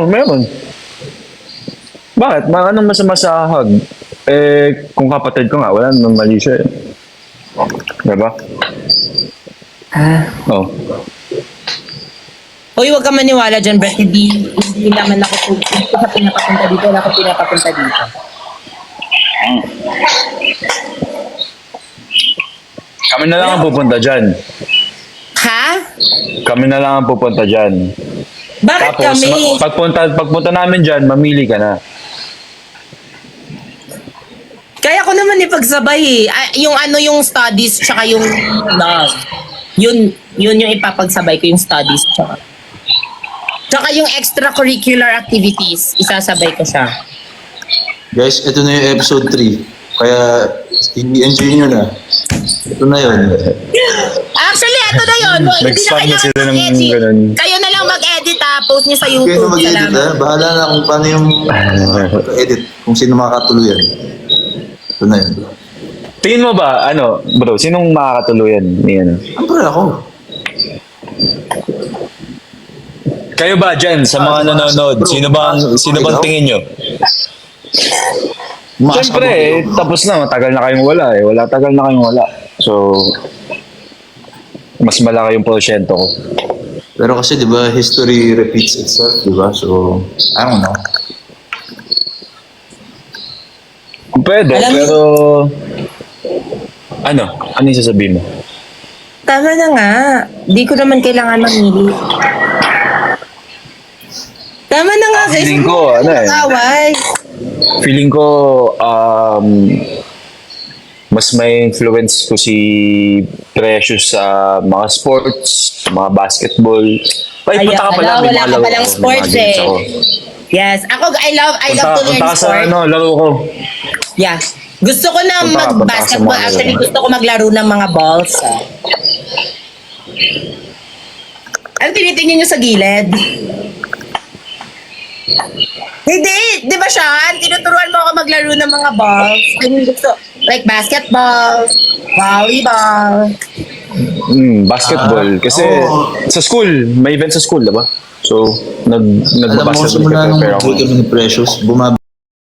Meron. Bakit? Anong masama sa hug? Kung kapatid ko nga, wala naman mali siya eh. Diba? Oh. Uy, huwag ka maniwala dyan, Brett. Hindi naman ako sa pinapapunta dito. Wala akong pinapapunta dito. Kami na lang ang pupunta dyan. Ha? Kami na lang ang pupunta dyan. Bakit Tapos, kami? pagpunta namin dyan, mamili ka na. Kaya ko naman ipagsabay eh. Yung studies tsaka yung love. Yun yung ipapagsabay ko, yung studies tsaka yung extracurricular activities, isasabay ko siya. Guys, ito na yung episode 3. Kaya, i-enjoy nyo na. Ito na yun. Actually, ito na yun. Hindi na Nag-spam na kailangan sila ng mag-edit. ganun. Kayo na lang mag-edit ha. Post nyo sa Kayo YouTube. na mag-edit ha. Bahala na kung paano yung edit. Kung sino makakatuluyan. Ito na yun. Tingin mo ba, bro, sinong makakatuluyan niyan? Siyempre ako. Kayo ba dyan, sa mga nanonood, sino bang tingin nyo? Siyempre, tapos na, matagal na kayong wala eh. Tagal na kayong wala. So, mas malaki yung porsyento ko. Pero kasi, di ba, history repeats itself, di ba? So, I don't know. Pwede, Alam mo- pero... Ano yung sasabihin mo? Tama na nga. Di ko naman kailangan mamili. Tama na nga. Guys. Feeling ko, Away. Feeling ko, mas may influence ko si Precious sa mga sports, sa mga basketball. Punta ka pala, may wala mga ka laro palang ako, sports may mga games eh. ako. Yes. I love to learn Punta ka sa sport. laro ko. Yeah. Gusto ko na Punta ka mag-basketball. sa mga Actually, laro. gusto ko maglaro ng mga balls. Ano tinitingin nyo sa gilid? Hindi! Di ba siya? Tinuturuan mo ako maglaro ng mga balls. Ano gusto? Like basketball, volleyball. Basketball. Kasi sa school, may event sa school, diba? So, Alam mo, nagbabasketball simula nung prepare ako. break kami ni Precious,